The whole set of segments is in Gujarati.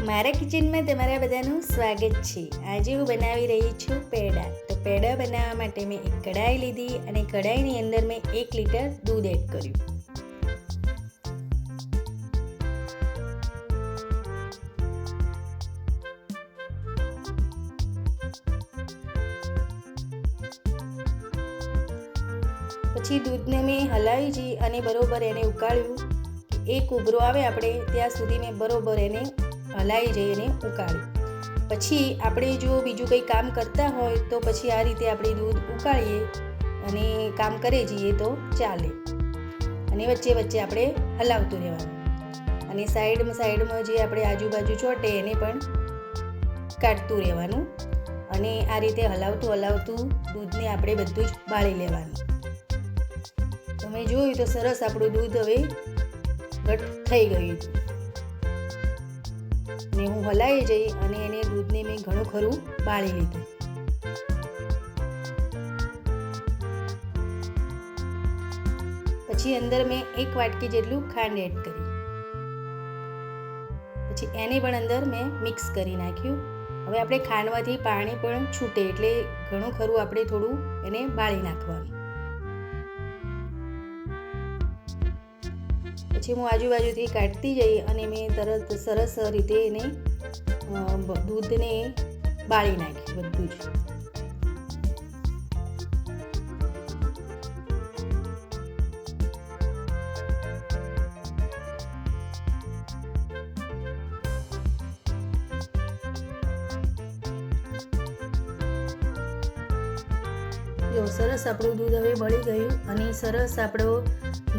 મારા કિચનમાં તમારા બધાનું સ્વાગત છે। આજે હું બનાવી રહી છું પેડા। તો પેડા બનાવવા માટે મેં એક કઢાઈ લીધી અને કઢાઈની અંદર મેં 1 લીટર દૂધ એડ કર્યું। પછી દૂધને મેં હલાવી જી અને બરોબર એને ઉકાળ્યું। એક ઉભરો આવે આપણે ત્યાં સુધી મેં બરોબર એને હલાવી જઈ અને ઉકાળ્યું। પછી આપણે જો બીજું કંઈ કામ કરતા હોય તો પછી આ રીતે આપણે દૂધ ઉકાળીએ અને કામ કરી જઈએ તો ચાલે। અને વચ્ચે વચ્ચે આપણે હલાવતું રહેવાનું અને સાઈડમાં જે આપણે આજુબાજુ ચોટે એને પણ કાઢતું રહેવાનું અને આ રીતે હલાવતું દૂધને આપણે બધું જ બાળી લેવાનું। તમે જોયું તો સરસ આપણું દૂધ હવે ઘટ થઈ ગયું હતું અને હું હલાવી જઈ અને એને દૂધને મેં ઘણું ખરું બાળી લીધું। પછી અંદર મેં 1 વાટકી જેટલું ખાંડ એડ કરી। પછી એને પણ અંદર મેં મિક્સ કરી નાખ્યું। હવે આપણે ખાંડમાંથી પાણી પણ છૂટે એટલે ઘણું ખરું આપણે થોડું એને બાળી નાખવાનું। પછી હું આજુબાજુથી કાઢતી જઈ અને મેં તરત સરસ રીતે એને દૂધને બાળી નાખ્યું બધું જ। જો સરસ આપણું દૂધ હવે બળી ગયું અને સરસ આપણો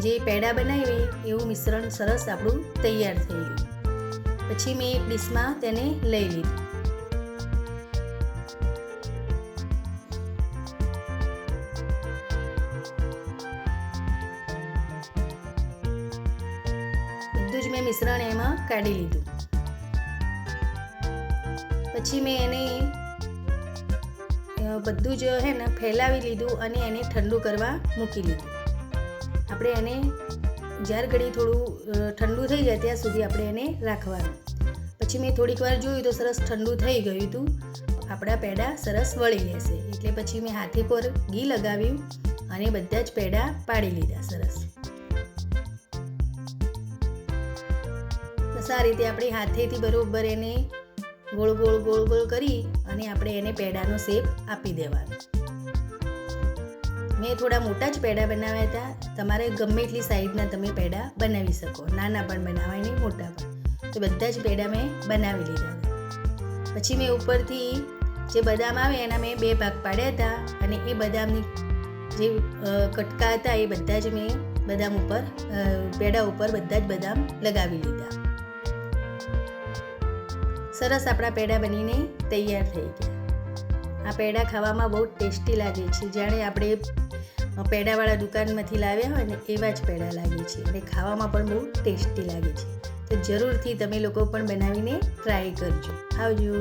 જે પેડા બનાવી એવું મિશ્રણ સરસ આપણું તૈયાર થઈ ગયું। પછી મેં એક ડીશમાં તેને લઈ લીધું। બધું જ મેં મિશ્રણ એમાં કાઢી લીધું। પછી મેં એને બધું જ હે ને ફેલાવી લીધું અને એને ઠંડુ કરવા મૂકી લીધું। આપણે એને જ્યાર ઘડી થોડું ઠંડુ થઈ જાય ત્યાં સુધી આપણે એને રાખવાનું। પછી મેં થોડીક વાર જોયું તો સરસ ઠંડુ થઈ ગયું હતું। આપણા પેડા સરસ વળી લેશે એટલે પછી મેં હાથે પર ઘી લગાવ્યું અને બધા જ પેડા પાડી લીધા સરસ। બસ આ રીતે આપણે હાથેથી બરોબર એને ગોળ ગોળ કરી અને આપણે એને પેડાનો શેપ આપી દેવાનો। મેં થોડા મોટા જ પેડા બનાવ્યા હતા। તમારે ગમે એટલી સાઈઝના તમે પેડા બનાવી શકો, નાના પણ બનાવાય ને મોટા પણ। તો બધા જ પેડા મેં બનાવી લીધા હતા। પછી મેં ઉપરથી જે બદામ આવે એના મેં 2 ભાગ પાડ્યા હતા અને એ બદામની જે કટકા હતા એ બધા જ મેં બદામ ઉપર પેડા ઉપર બધા જ બદામ લગાવી લીધા। સરસ આપણા પેડા બનીને તૈયાર થઈ ગયા। આ પેડા ખાવામાં બહુ ટેસ્ટી લાગે છે, જાણે આપણે પેડાવાળા દુકાનમાંથી લાવ્યા હોય ને એવા જ પેડા લાગે છે અને ખાવામાં પણ બહુ ટેસ્ટી લાગે છે। તો જરૂરથી તમે લોકો પણ બનાવીને ટ્રાય કરજો। આવજો।